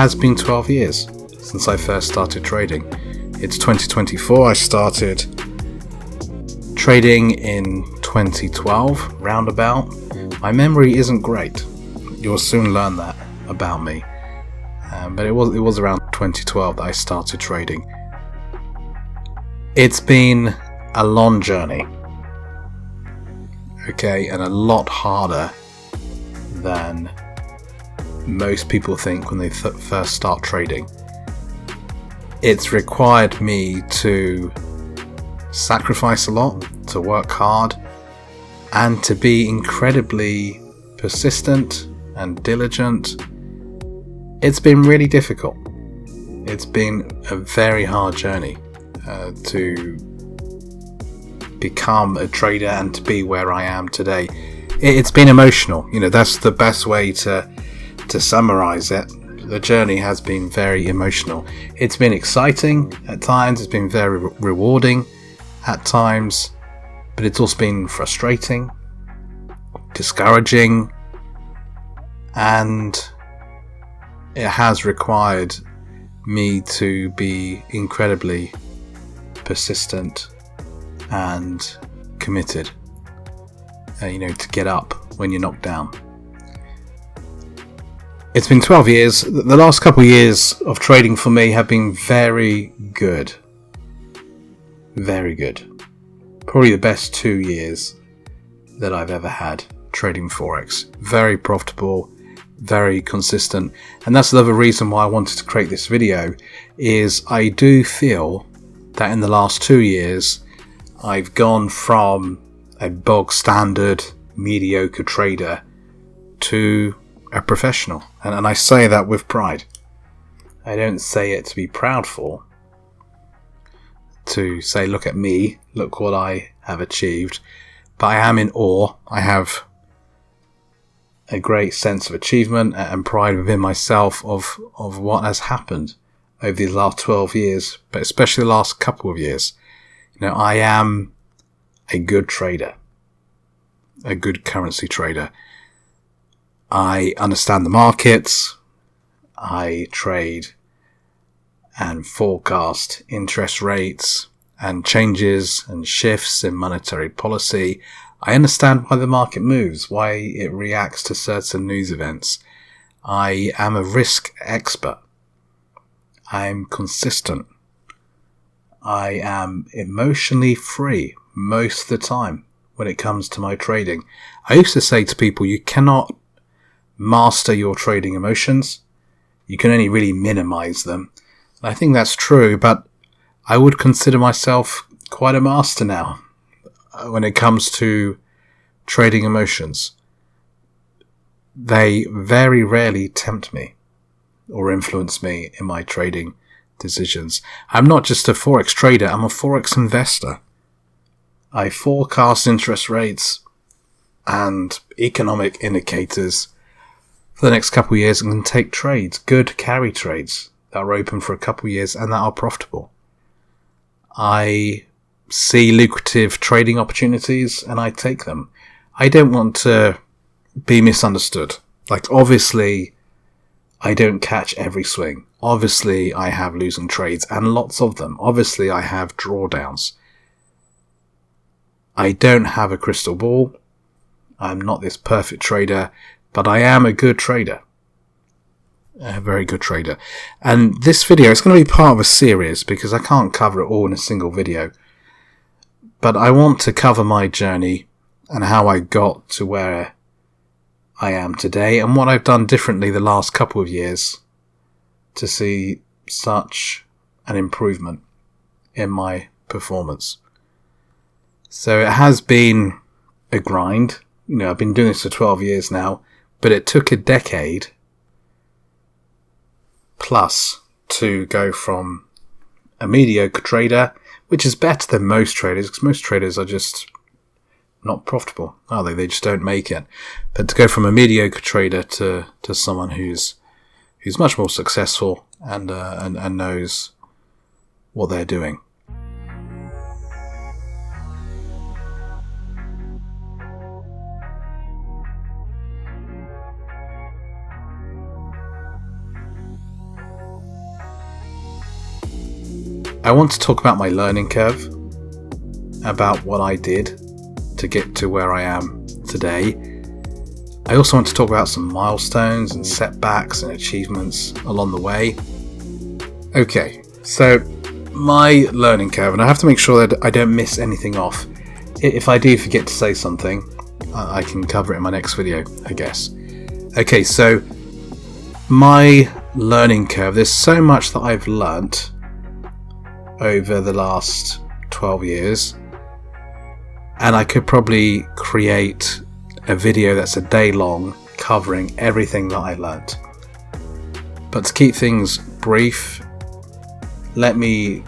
has been 12 years since I first started trading. It's 2024. I started trading in 2012, roundabout. My memory isn't great. You'll soon learn that about me. But it was around 2012 that I started trading. It's been a long journey. Okay, and a lot harder than most people think when they first start trading. It's required me to sacrifice a lot, to work hard, and to be incredibly persistent and diligent. It's been really difficult. It's been a very hard journey to become a trader and to be where I am today. It's been emotional. That's the best way to summarize it. The journey has been very emotional. It's been exciting at times. It's been very rewarding at times, but it's also been frustrating, discouraging, and it has required me to be incredibly persistent and committed, to get up when you're knocked down. It's been 12 years. The last couple of years of trading for me have been very good. Very good. Probably the best 2 years that I've ever had trading Forex. Very profitable, very consistent. And that's another reason why I wanted to create this video, is I do feel that in the last 2 years I've gone from a bog standard mediocre trader to a professional, and I say that with pride. I don't say it to be proud for, to say look at me, look what I have achieved, but I am in awe. I have a great sense of achievement and pride within myself of what has happened over these last 12 years, but especially the last couple of years. I am a good trader, a good currency trader. I understand the markets. I trade and forecast interest rates and changes and shifts in monetary policy. I understand why the market moves, why it reacts to certain news events. I am a risk expert. I'm consistent. I am emotionally free most of the time when it comes to my trading. I used to say to people, you cannot master your trading emotions. You can only really minimize them. And I think that's true, but I would consider myself quite a master now when it comes to trading emotions. They very rarely tempt me or influence me in my trading decisions. I'm not just a Forex trader, I'm a Forex investor. I forecast interest rates and economic indicators for the next couple of years and can take trades, good carry trades that are open for a couple of years and that are profitable. I see lucrative trading opportunities and I take them. I don't want to be misunderstood. Obviously, I don't catch every swing. Obviously, I have losing trades and lots of them. Obviously, I have drawdowns. I don't have a crystal ball. I'm not this perfect trader, but I am a good trader. A very good trader. And this video is going to be part of a series because I can't cover it all in a single video. But I want to cover my journey and how I got to where I am today and what I've done differently the last couple of years to see such an improvement in my performance. So it has been a grind. I've been doing this for 12 years now, but it took a decade plus to go from a mediocre trader, which is better than most traders, because most traders are just not profitable, are they? They just don't make it. But to go from a mediocre trader to someone who's much more successful and knows what they're doing. I want to talk about my learning curve, about what I did to get to where I am today. I also want to talk about some milestones and setbacks and achievements along the way. Okay, so my learning curve, and I have to make sure that I don't miss anything off. If I do forget to say something, I can cover it in my next video, I guess. Okay, so my learning curve, there's so much that I've learnt over the last 12 years, and I could probably create a video that's a day long covering everything that I learnt. But to keep things brief, let me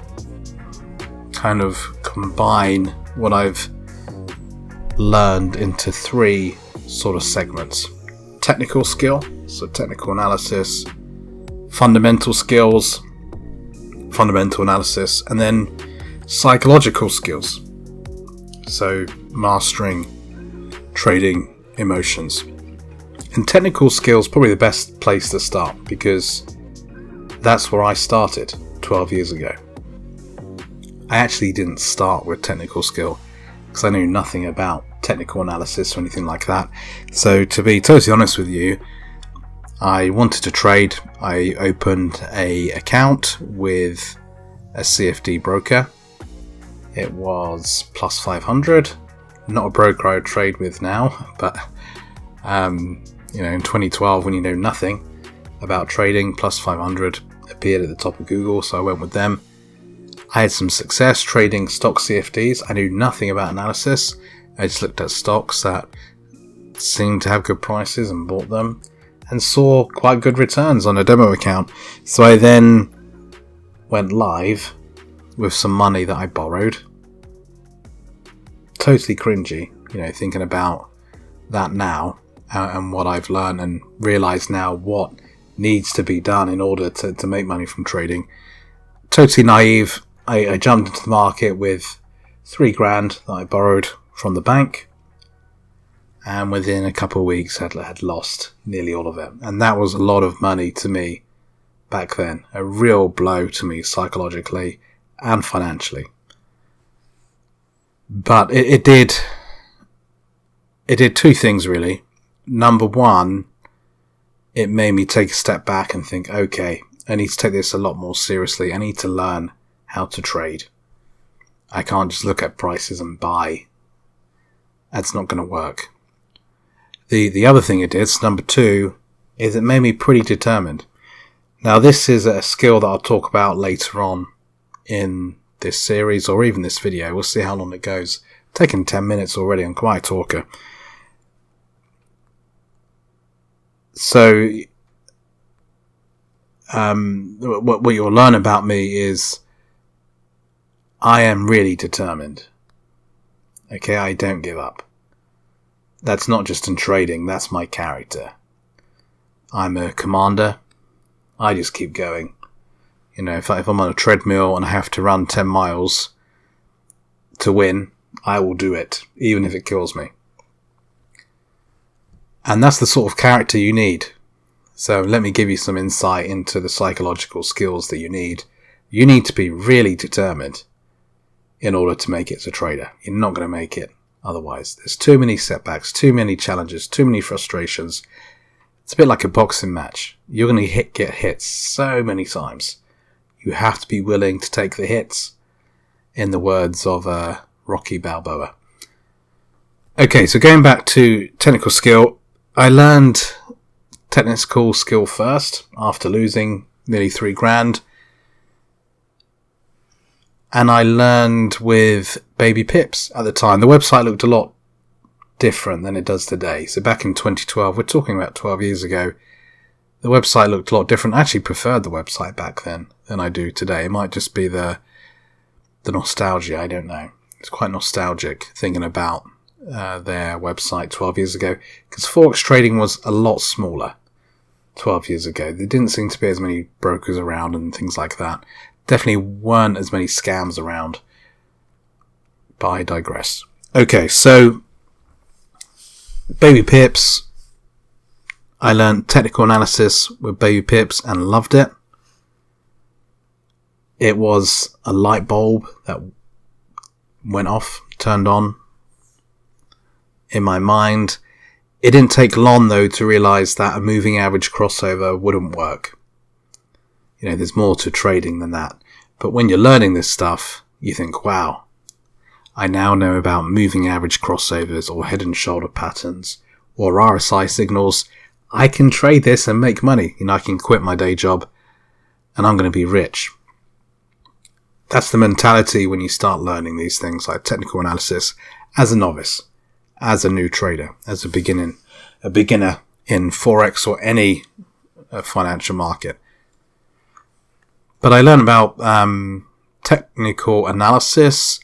kind of combine what I've learned into three sort of segments. Technical skill, so technical analysis, fundamental skills, fundamental analysis, and then psychological skills, so mastering trading emotions. And technical skills probably the best place to start, because that's where I started 12 years ago. I actually didn't start with technical skill because I knew nothing about technical analysis or anything like that. So to be totally honest with you, I wanted to trade. I opened an account with a CFD broker. It was plus 500. Not a broker I would trade with now, but in 2012, when you know nothing about trading, plus 500 appeared at the top of Google, so I went with them. I had some success trading stock CFDs. I knew nothing about analysis. I just looked at stocks that seemed to have good prices and bought them, and saw quite good returns on a demo account. So I then went live with some money that I borrowed. Totally cringy, thinking about that now and what I've learned, and realised now what needs to be done in order to make money from trading. Totally naive. I jumped into the market with $3,000 that I borrowed from the bank, and within a couple of weeks had lost nearly all of it. And that was a lot of money to me back then. A real blow to me psychologically and financially. But it did two things really. Number one, it made me take a step back and think, okay, I need to take this a lot more seriously. I need to learn how to trade. I can't just look at prices and buy. That's not going to work. The other thing it did, number two, is it made me pretty determined. Now this is a skill that I'll talk about later on in this series, or even this video. We'll see how long it goes. Taking 10 minutes already. I'm quite a talker. So what you'll learn about me is I am really determined. Okay, I don't give up. That's not just in trading, that's my character. I'm a commander. I just keep going. If I'm on a treadmill and I have to run 10 miles to win, I will do it, even if it kills me. And that's the sort of character you need. So let me give you some insight into the psychological skills that you need. You need to be really determined in order to make it as a trader. You're not going to make it otherwise. There's too many setbacks, too many challenges, too many frustrations. It's a bit like a boxing match. You're going to get hit so many times. You have to be willing to take the hits, in the words of Rocky Balboa. Okay, so going back to technical skill, I learned technical skill first after losing nearly $3,000. And I learned with baby pips at the time. The website looked a lot different than it does today. So back in 2012, we're talking about 12 years ago, the website looked a lot different. I actually preferred the website back then than I do today. It might just be the nostalgia, I don't know. It's quite nostalgic thinking about their website 12 years ago, because Forex trading was a lot smaller 12 years ago. There didn't seem to be as many brokers around and things like that. Definitely weren't as many scams around. But I digress. Okay, so baby pips. I learned technical analysis with baby pips and loved it. it was a light bulb that went off, turned on in my mind. It didn't take long, though, to realise that a moving average crossover wouldn't work. There's more to trading than that. But when you're learning this stuff, you think, wow, I now know about moving average crossovers or head and shoulder patterns or RSI signals. I can trade this and make money. I can quit my day job and I'm going to be rich. That's the mentality when you start learning these things like technical analysis as a novice, as a new trader, as a beginner in Forex or any financial market. But I learned about technical analysis,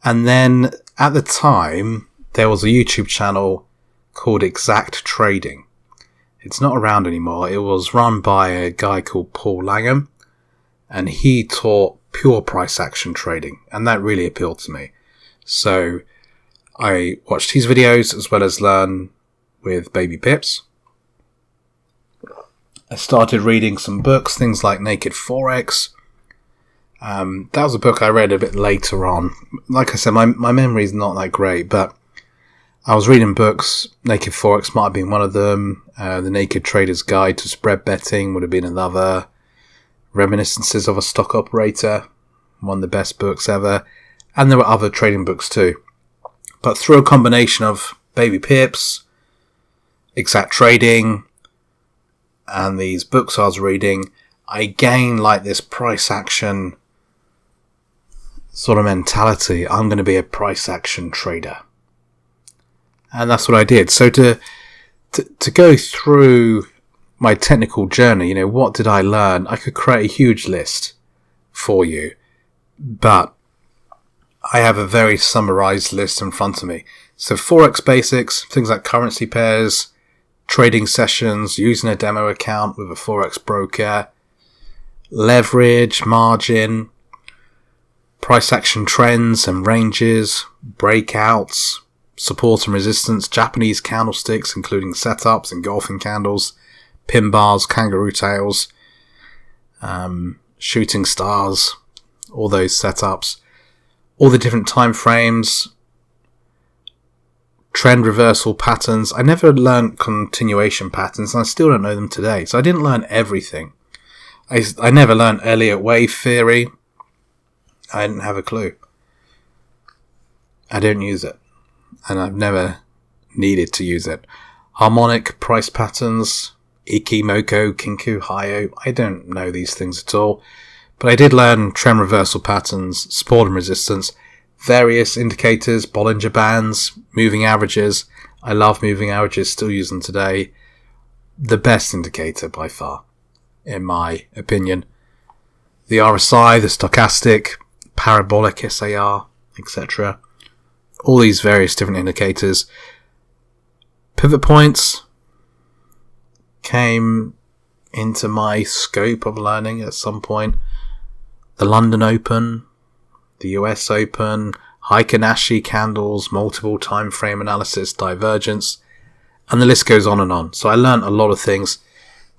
and then at the time there was a YouTube channel called Exact Trading. It's not around anymore. It was run by a guy called Paul Langham, and he taught pure price action trading, and that really appealed to me. So I watched his videos as well as learn with baby pips. I started reading some books, things like Naked Forex. That was a book I read a bit later on. Like I said, my memory is not that great, but I was reading books. Naked Forex might have been one of them. The Naked Trader's Guide to Spread Betting would have been another. Reminiscences of a Stock Operator, one of the best books ever. And there were other trading books too. But through a combination of baby pips, Exact Trading, and these books I was reading, I gained like this price action sort of mentality. I'm going to be a price action trader. And that's what I did. So to go through my technical journey, what did I learn? I could create a huge list for you, but I have a very summarized list in front of me. So Forex basics, things like currency pairs, trading sessions, using a demo account with a Forex broker, leverage, margin, price action trends and ranges, breakouts, support and resistance, Japanese candlesticks, including setups, engulfing candles, pin bars, kangaroo tails, shooting stars, all those setups, all the different time frames, trend reversal patterns. I never learned continuation patterns, and I still don't know them today. So I didn't learn everything. I never learned Elliott wave theory. I didn't have a clue. I don't use it, and I've never needed to use it. Harmonic price patterns, Ikimoku, Kinku, Hayo. I don't know these things at all. But I did learn trend reversal patterns, support and resistance, various indicators, Bollinger Bands, moving averages. I love moving averages, still use them today. The best indicator by far, in my opinion. The RSI, the stochastic, parabolic SAR, etc. All these various different indicators. Pivot points came into my scope of learning at some point. The London Open, the US Open, Heikin-Ashi candles, multiple time frame analysis, divergence, and the list goes on and on. So I learned a lot of things,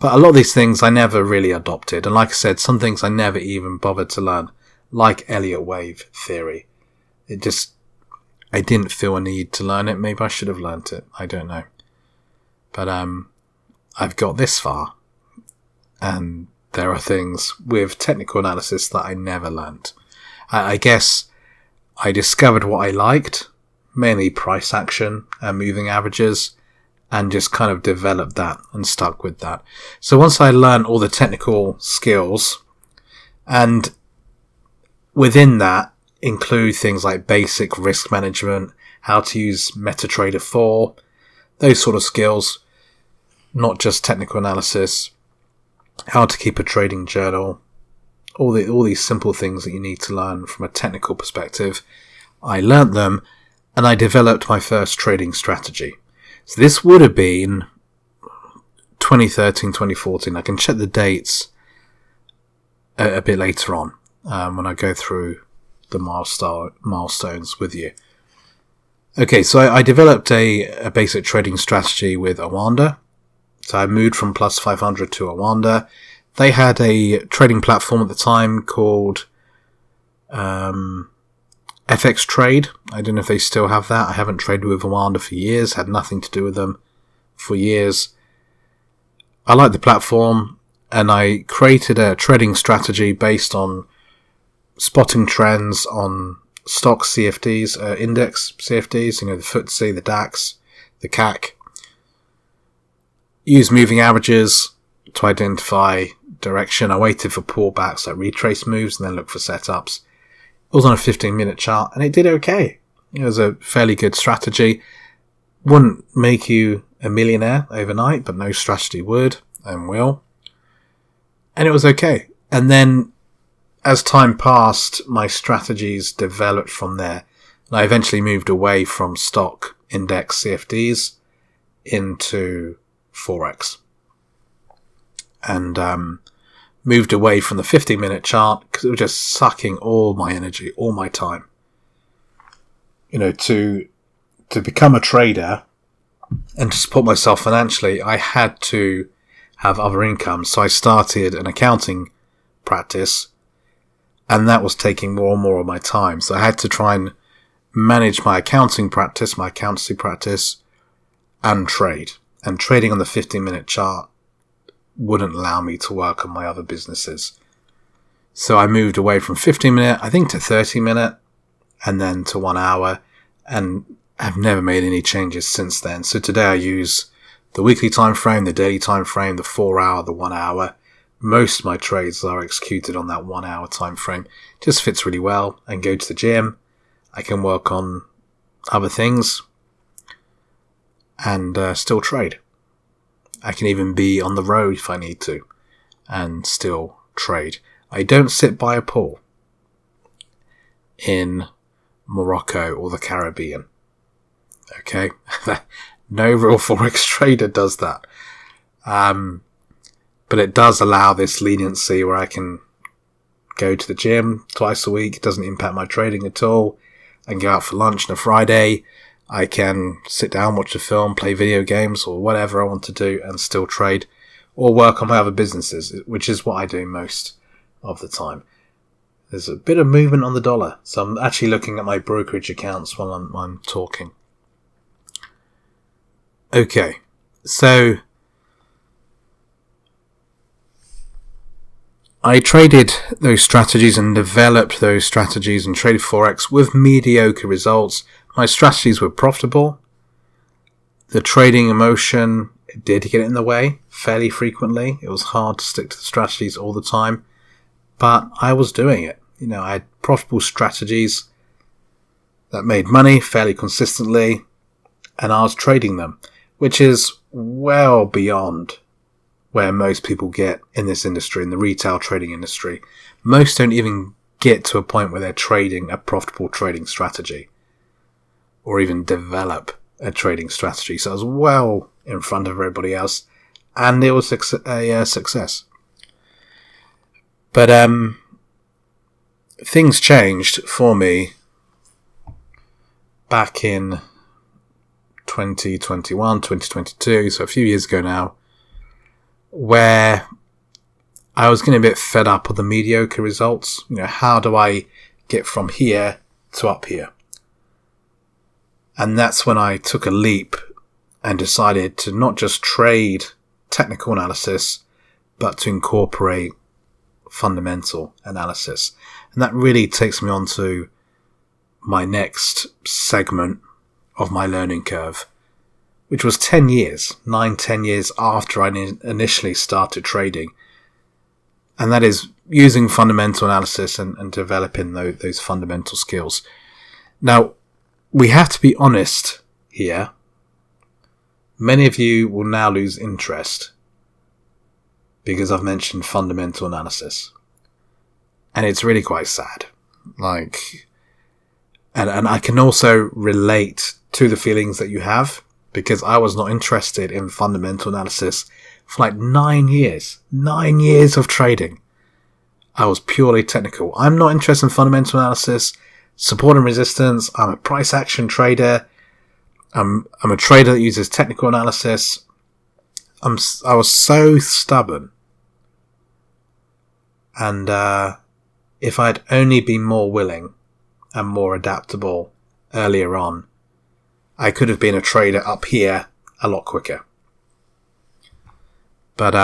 but a lot of these things I never really adopted. And like I said, some things I never even bothered to learn, like Elliott wave theory. I didn't feel a need to learn it. Maybe I should have learnt it. I don't know. But I've got this far, and there are things with technical analysis that I never learnt. I guess I discovered what I liked, mainly price action and moving averages, and just kind of developed that and stuck with that. So once I learned all the technical skills, and within that include things like basic risk management, how to use MetaTrader 4, those sort of skills, not just technical analysis, how to keep a trading journal, all these simple things that you need to learn from a technical perspective. I learnt them, and I developed my first trading strategy. So this would have been 2013, 2014. I can check the dates a bit later on when I go through the milestones with you. Okay, so I developed a basic trading strategy with Awanda. So I moved from plus 500 to Awanda. They had a trading platform at the time called FX Trade. I don't know if they still have that. I haven't traded with Rwanda for years, had nothing to do with them for years. I like the platform, and I created a trading strategy based on spotting trends on stock CFDs, index CFDs, the FTSE, the DAX, the CAC. Use moving averages to identify direction. I waited for pullbacks, like retrace moves, and then look for setups. It was on a 15-minute chart, and it did okay. It was a fairly good strategy. Wouldn't make you a millionaire overnight, but no strategy would and will. And it was okay. And then, as time passed, my strategies developed from there. And I eventually moved away from stock index CFDs into Forex. And moved away from the 15-minute chart because it was just sucking all my energy, all my time. To become a trader and to support myself financially, I had to have other income. So I started an accounting practice, and that was taking more and more of my time. So I had to try and manage my accounting practice, my accountancy practice, and trade. And trading on the 15-minute chart wouldn't allow me to work on my other businesses. So I moved away from 15-minute, I think, to 30-minute, and then to 1 hour, and I've never made any changes since then. So today I use the weekly time frame, the daily time frame, the 4 hour, the 1 hour. Most of my trades are executed on that 1 hour time frame. Just fits really well. I can go to the gym, I can work on other things, and still trade. I can even be on the road if I need to and still trade. I don't sit by a pool in Morocco or the Caribbean. Okay? No real Forex trader does that. But it does allow this leniency where I can go to the gym twice a week. It doesn't impact my trading at all. I can go out for lunch on a Friday. I can sit down, watch a film, play video games, or whatever I want to do and still trade, or work on my other businesses, which is what I do most of the time. There's a bit of movement on the dollar, so I'm actually looking at my brokerage accounts while I'm talking. Okay, so I traded those strategies and developed those strategies and traded Forex with mediocre results. My strategies were profitable. The trading emotion did get in the way fairly frequently. It was hard to stick to the strategies all the time, but I was doing it. I had profitable strategies that made money fairly consistently, and I was trading them, which is well beyond where most people get in this industry, in the retail trading industry. Most don't even get to a point where they're trading a profitable trading strategy, or even develop a trading strategy. So I was well in front of everybody else, and it was a success. But things changed for me back in 2021, 2022, so a few years ago now, where I was getting a bit fed up with the mediocre results. How do I get from here to up here? And that's when I took a leap and decided to not just trade technical analysis, but to incorporate fundamental analysis. And that really takes me on to my next segment of my learning curve, which was 10 years after I initially started trading. And that is using fundamental analysis and developing those fundamental skills. Now, we have to be honest here. Many of you will now lose interest because I've mentioned fundamental analysis. And it's really quite sad. And I can also relate to the feelings that you have, because I was not interested in fundamental analysis for 9 years. 9 years of trading. I was purely technical. I'm not interested in fundamental analysis, support and resistance. I'm a price action trader. I'm a trader that uses technical analysis. I was so stubborn. And if I'd only been more willing and more adaptable earlier on, I could have been a trader up here a lot quicker. But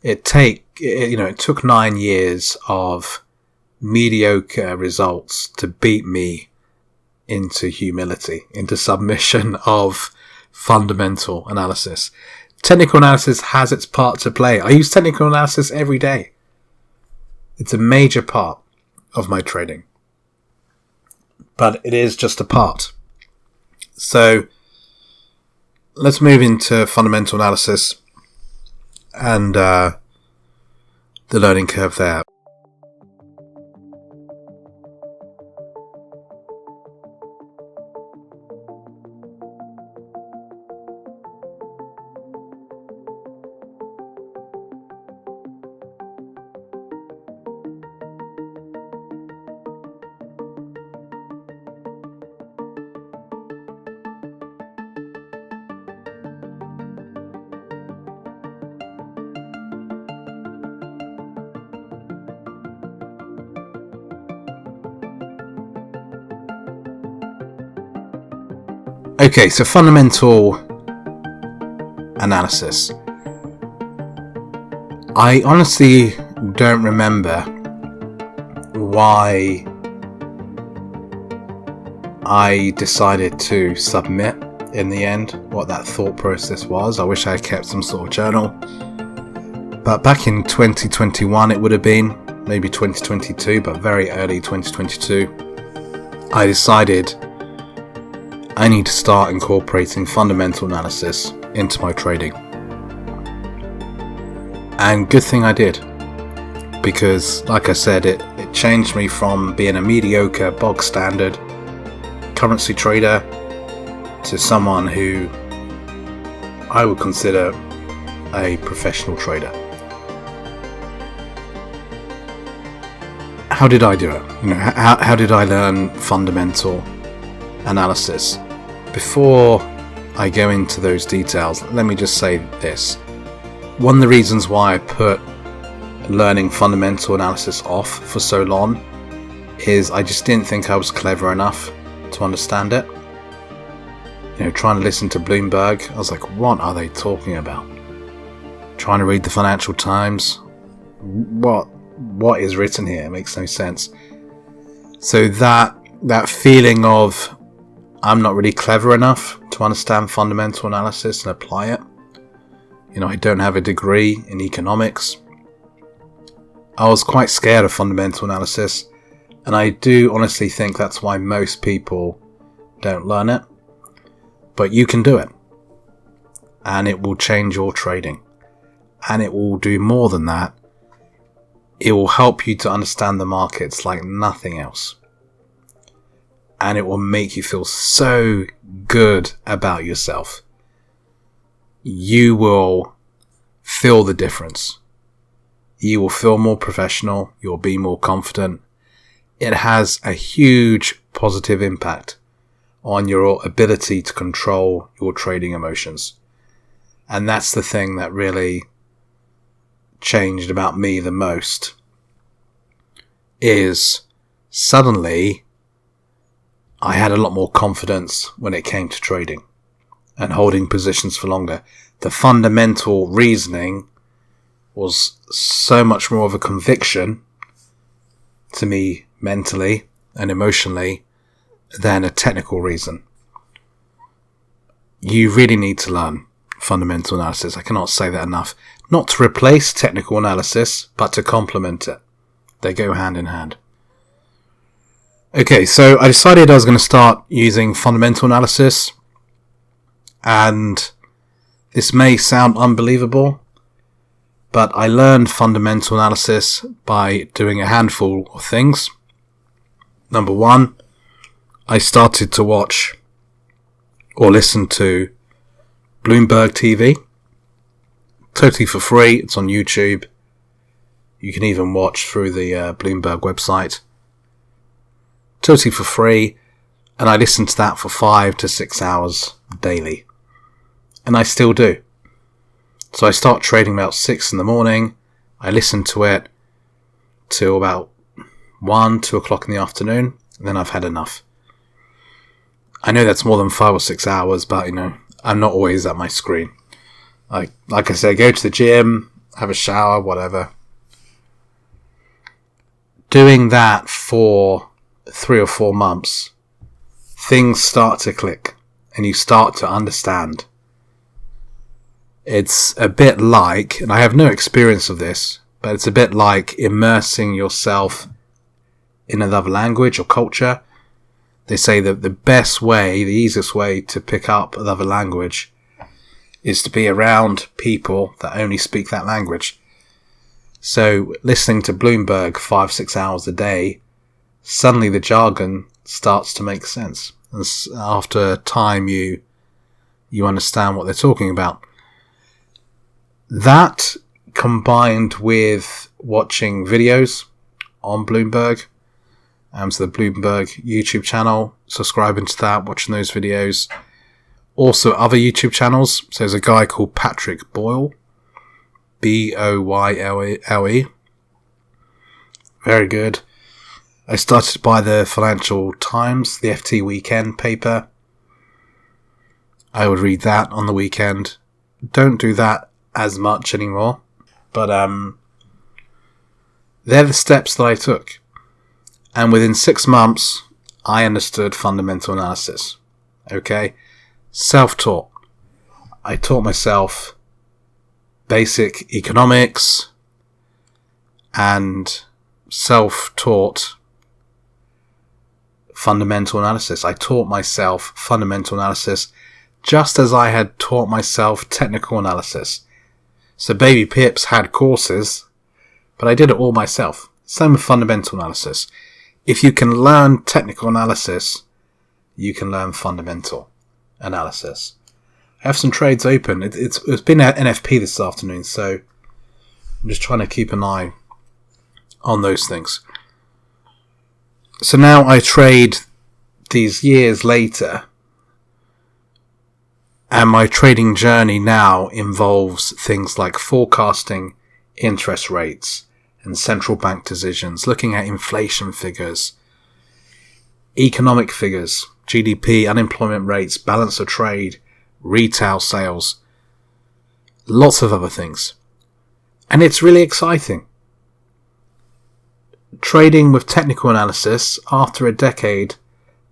it took 9 years of mediocre results to beat me into humility, into submission of fundamental analysis. Technical analysis has its part to play. I use technical analysis every day. It's a major part of my trading. But it is just a part. So let's move into fundamental analysis and the learning curve there. Okay, so fundamental analysis. I honestly don't remember why I decided to submit in the end, what that thought process was. I wish I had kept some sort of journal. But back in 2021 it would have been, maybe 2022, but very early 2022, I decided I need to start incorporating fundamental analysis into my trading. And good thing I did, because like I said, it changed me from being a mediocre bog standard currency trader to someone who I would consider a professional trader. How did I do it? How did I learn fundamental analysis? Before I go into those details, let me just say this. One of the reasons why I put learning fundamental analysis off for so long is I just didn't think I was clever enough to understand it. Trying to listen to Bloomberg, I was like, what are they talking about? Trying to read the Financial Times, what is written here? It makes no sense. So that feeling of I'm not really clever enough to understand fundamental analysis and apply it. I don't have a degree in economics. I was quite scared of fundamental analysis, and I do honestly think that's why most people don't learn it. But you can do it, and it will change your trading, and it will do more than that. It will help you to understand the markets like nothing else. And it will make you feel so good about yourself. You will feel the difference. You will feel more professional. You'll be more confident. It has a huge positive impact on your ability to control your trading emotions. And that's the thing that really changed about me the most, is suddenly I had a lot more confidence when it came to trading and holding positions for longer. The fundamental reasoning was so much more of a conviction to me mentally and emotionally than a technical reason. You really need to learn fundamental analysis. I cannot say that enough. Not to replace technical analysis, but to complement it. They go hand in hand. Okay, so I decided I was going to start using fundamental analysis, and this may sound unbelievable, but I learned fundamental analysis by doing a handful of things. Number one, I started to watch or listen to Bloomberg TV, totally for free. It's on YouTube. You can even watch through the Bloomberg website. Totally for free, and I listen to that for 5 to 6 hours daily, and I still do. So I start trading about 6 in the morning. I listen to it till about 1, 2 o'clock in the afternoon, then I've had enough. I know that's more than 5 or 6 hours, but I'm not always at my screen. Like I say, go to the gym, have a shower, whatever. Doing that for 3 or 4 months, things start to click and you start to understand. It's a bit like, and I have no experience of this, but it's a bit like immersing yourself in another language or culture. They say that the easiest way to pick up another language is to be around people that only speak that language. So listening to Bloomberg 5-6 hours a day, suddenly the jargon starts to make sense. And after time, you understand what they're talking about. That combined with watching videos on Bloomberg, so the Bloomberg YouTube channel, subscribing to that, watching those videos. Also other YouTube channels. So there's a guy called Patrick Boyle, Boyle. Very good. I started by the Financial Times, the FT Weekend paper. I would read that on the weekend. Don't do that as much anymore. But they're the steps that I took. And within 6 months, I understood fundamental analysis. Okay? Self-taught. I taught myself basic economics and self-taught fundamental analysis. I taught myself fundamental analysis just as I had taught myself technical analysis. So Baby Pips had courses, but I did it all myself. Same with fundamental analysis. If you can learn technical analysis, you can learn fundamental analysis. I have some trades open. It's been at NFP this afternoon, so I'm just trying to keep an eye on those things. So now I trade these years later, and my trading journey now involves things like forecasting interest rates and central bank decisions, looking at inflation figures, economic figures, GDP, unemployment rates, balance of trade, retail sales, lots of other things. And it's really exciting. Trading with technical analysis after a decade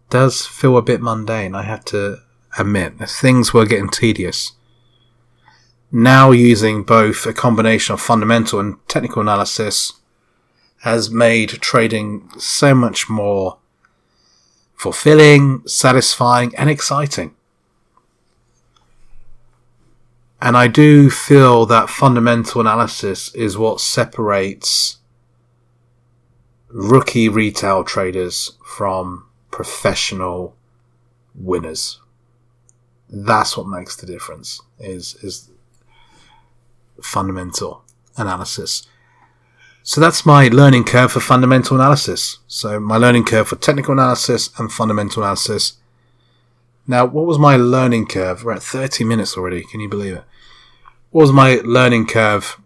does feel a bit mundane, I have to admit. Things were getting tedious. Now using both a combination of fundamental and technical analysis has made trading so much more fulfilling, satisfying, and exciting. And I do feel that fundamental analysis is what separates rookie retail traders from professional winners. That's what makes the difference, is fundamental analysis. So that's my learning curve for fundamental analysis. So my learning curve for technical analysis and fundamental analysis. Now, what was my learning curve? We're at 30 minutes already. Can you believe it? What was my learning curve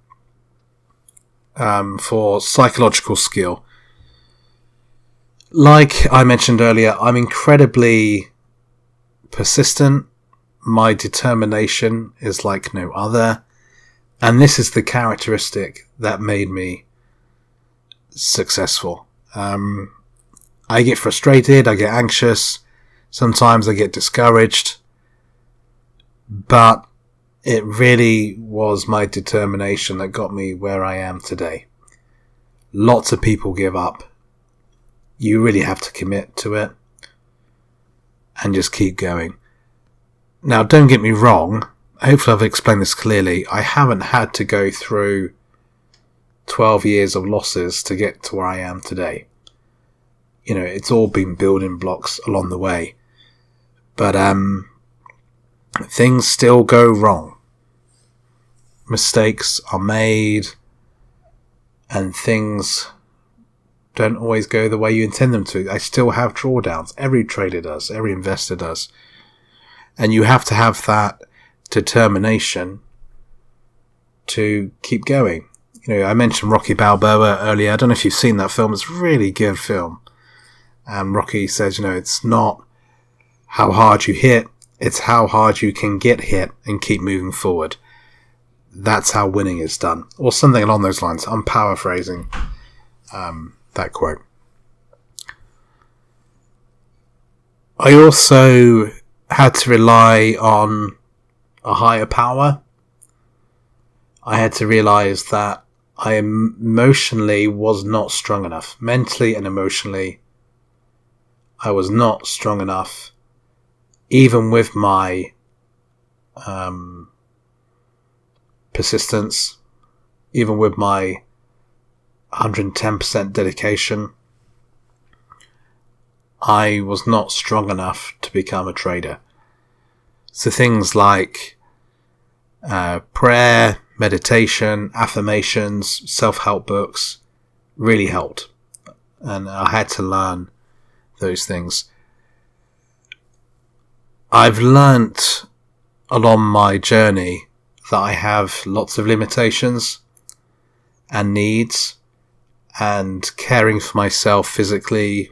for psychological skill? Like I mentioned earlier, I'm incredibly persistent. My determination is like no other. And this is the characteristic that made me successful. I get frustrated, I get anxious, sometimes I get discouraged, but it really was my determination that got me where I am today. Lots of people give up. You really have to commit to it and just keep going. Now, don't get me wrong. Hopefully I've explained this clearly. I haven't had to go through 12 years of losses to get to where I am today. It's all been building blocks along the way. But things still go wrong. Mistakes are made and things don't always go the way you intend them to. I still have drawdowns. Every trader does. Every investor does. And you have to have that determination to keep going. I mentioned Rocky Balboa earlier. I don't know if you've seen that film. It's a really good film. And Rocky says, it's not how hard you hit, it's how hard you can get hit and keep moving forward. That's how winning is done. Or something along those lines. I'm paraphrasing that quote. I also had to rely on a higher power. I had to realise that I emotionally was not strong enough. Mentally and emotionally, I was not strong enough, even with my persistence, even with my 110% dedication. I was not strong enough to become a trader. So things like prayer, meditation, affirmations, self-help books really helped. And I had to learn those things. I've learnt along my journey that I have lots of limitations and needs, and caring for myself physically,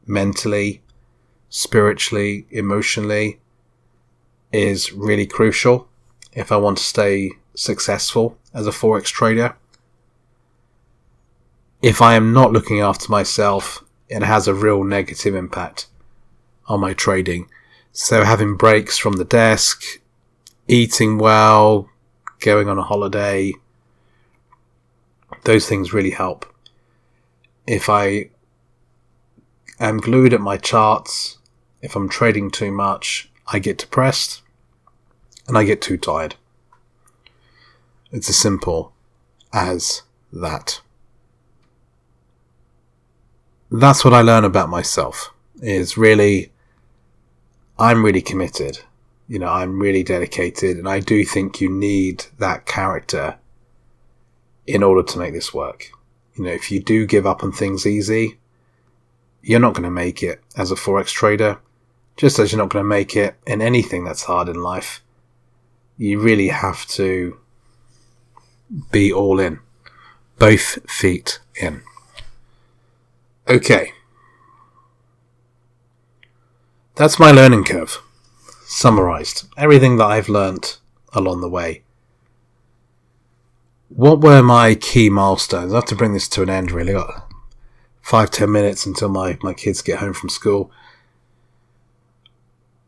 mentally, spiritually, emotionally is really crucial if I want to stay successful as a Forex trader. If I am not looking after myself, it has a real negative impact on my trading. So having breaks from the desk, eating well, going on a holiday, those things really help. If I am glued at my charts, if I'm trading too much, I get depressed and I get too tired. It's as simple as that. That's what I learn about myself, is really, I'm really committed. I'm really dedicated, and I do think you need that character in order to make this work. If you do give up on things easy, you're not going to make it as a Forex trader, just as you're not going to make it in anything that's hard in life. You really have to be all in, both feet in. Okay. That's my learning curve. Summarized. Everything that I've learnt along the way. What were my key milestones? I have to bring this to an end, really. I've got 5-10 minutes until my kids get home from school.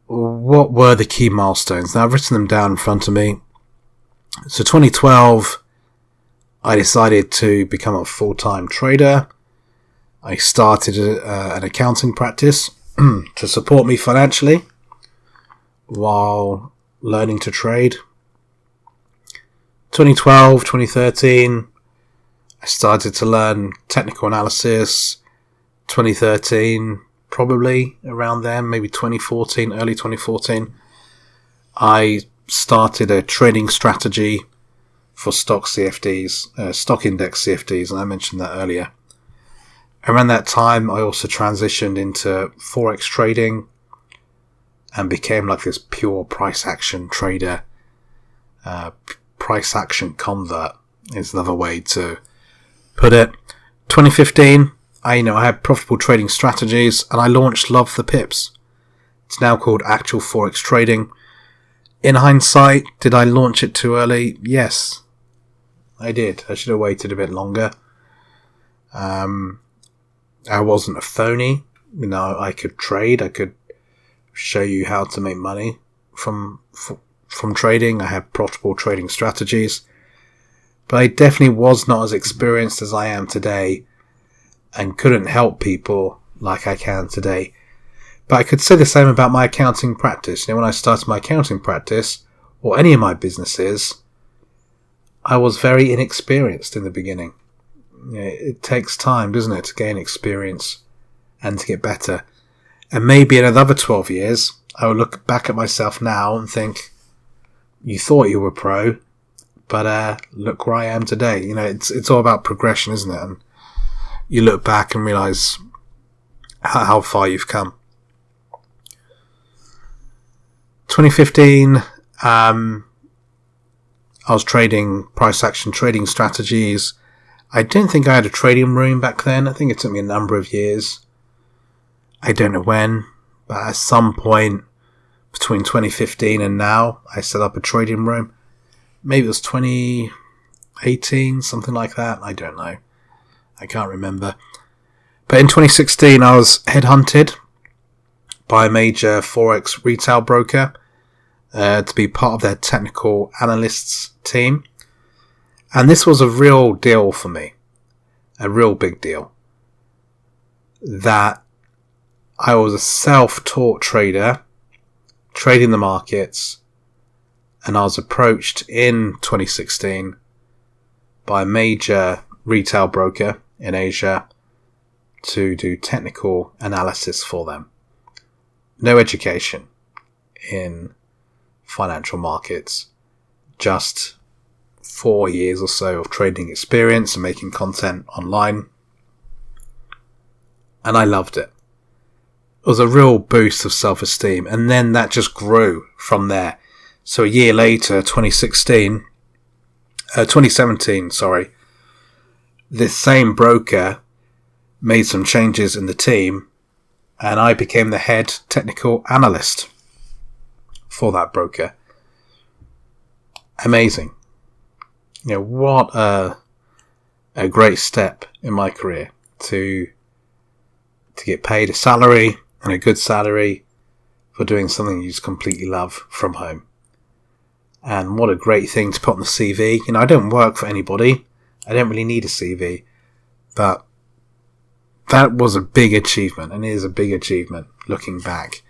What were the key milestones? Now, I've written them down in front of me. So 2012, I decided to become a full-time trader. I started an accounting practice to support me financially while learning to trade. 2012, 2013, I started to learn technical analysis. 2013, probably around then, maybe 2014, early 2014, I started a trading strategy for stock CFDs, stock index CFDs, and I mentioned that earlier. Around that time, I also transitioned into Forex trading and became like this pure price action trader. Price action convert is another way to put it. 2015, I had profitable trading strategies, and I launched Love the Pips. It's now called Actual Forex Trading. In hindsight, did I launch it too early? Yes, I did. I should have waited a bit longer. I wasn't a phony. I could trade. I could show you how to make money from trading. I had profitable trading strategies. But I definitely was not as experienced as I am today and couldn't help people like I can today. But I could say the same about my accounting practice. When I started my accounting practice, or any of my businesses, I was very inexperienced in the beginning. It takes time, doesn't it, to gain experience and to get better. And maybe in another 12 years, I will look back at myself now and think, you thought you were pro, but look where I am today. It's all about progression, isn't it? And you look back and realise how far you've come. 2015, I I was trading price action trading strategies. I don't think I had a trading room back then. I think it took me a number of years. I don't know when, but at some point between 2015 and now, I set up a trading room. Maybe it was 2018, something like that. I don't know. I can't remember. But in 2016, I was headhunted by a major Forex retail broker to be part of their technical analysts team. And this was a real deal for me. A real big deal. That I was a self-taught trader, trading the markets, and I was approached in 2016 by a major retail broker in Asia to do technical analysis for them. No education in financial markets, just 4 years or so of trading experience and making content online. And I loved it. It was a real boost of self-esteem, and then that just grew from there. So a year later, 2017, this same broker made some changes in the team, and I became the head technical analyst for that broker. Amazing. What a great step in my career to get paid a salary, and a good salary, for doing something you just completely love from home. And what a great thing to put on the CV. I don't work for anybody. I don't really need a CV. But that was a big achievement, and it is a big achievement looking back.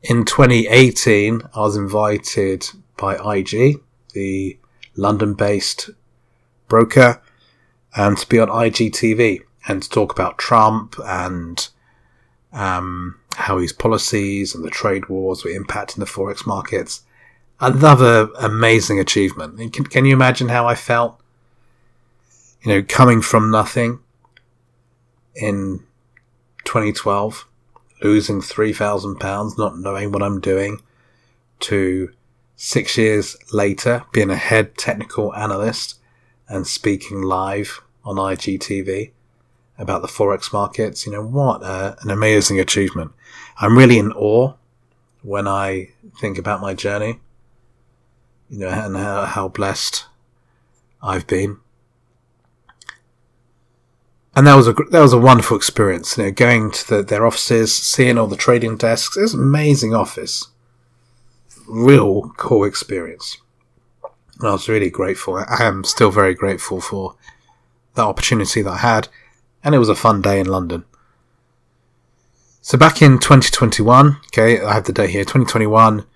In 2018, I was invited by IG, the London-based broker, and to be on IGTV and to talk about Trump and how his policies and the trade wars were impacting the Forex markets. Another amazing achievement. Can you imagine how I felt? Coming from nothing in 2012, losing £3,000, not knowing what I'm doing, to 6 years later being a head technical analyst and speaking live on IGTV about the Forex markets. What an amazing achievement. I'm really in awe when I think about my journey, and how blessed I've been. And that was a wonderful experience, going to their offices, seeing all the trading desks. It was an amazing office. Real cool experience. And I was really grateful. I am still very grateful for that opportunity that I had. And it was a fun day in London. So back in 2021, okay, I have the date here, 2021,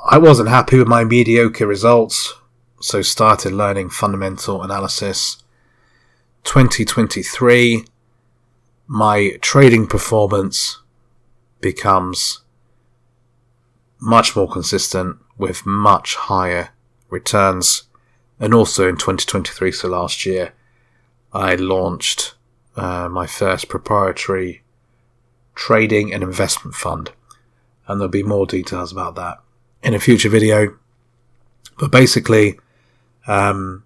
I wasn't happy with my mediocre results, so started learning fundamental analysis. 2023, my trading performance becomes much more consistent with much higher returns. And also in 2023, so last year, I launched my first proprietary trading and investment fund. And there'll be more details about that in a future video. But basically, I've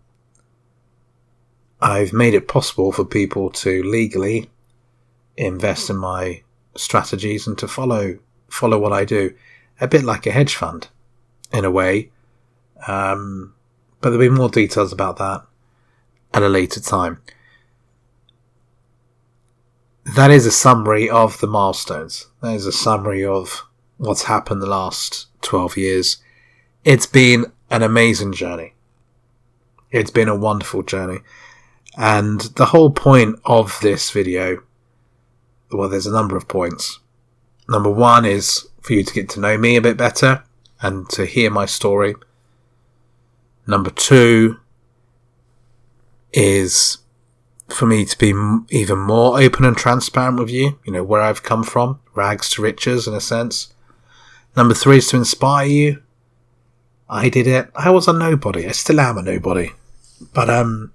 made it possible for people to legally invest in my strategies and to follow what I do. A bit like a hedge fund, in a way. But there'll be more details about that at a later time. That is a summary of the milestones. That is a summary of what's happened the last 12 years. It's been an amazing journey. It's been a wonderful journey. And the whole point of this video, well, there's a number of points. Number one is for you to get to know me a bit better and to hear my story. Number two is for me to be even more open and transparent with you, where I've come from, rags to riches in a sense. Number three is to inspire you. I did it. I was a nobody. I still am a nobody. But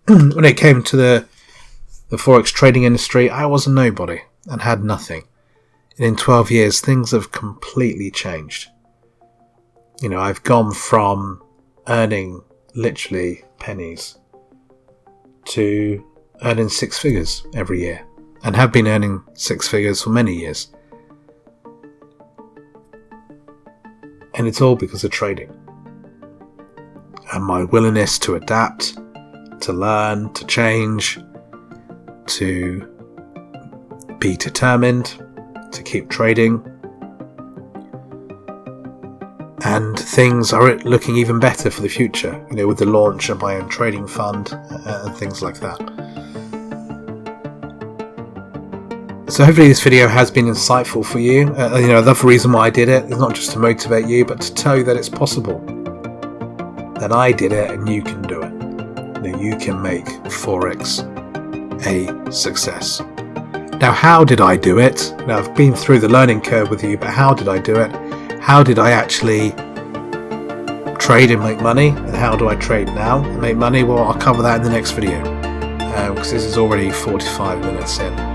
when it came to the Forex trading industry, I was a nobody and had nothing. And in 12 years, things have completely changed. I've gone from earning literally pennies to earning six figures every year, and have been earning six figures for many years. And it's all because of trading and my willingness to adapt, to learn, to change, to be determined, to keep trading. And things are looking even better for the future, with the launch of my own trading fund and things like that. So hopefully this video has been insightful for you. Another reason why I did it is not just to motivate you, but to tell you that it's possible. That I did it and you can do it. You can make Forex a success. Now, how did I do it? Now, I've been through the learning curve with you, but how did I do it? How did I actually trade and make money? And how do I trade now and make money? Well, I'll cover that in the next video, because this is already 45 minutes in.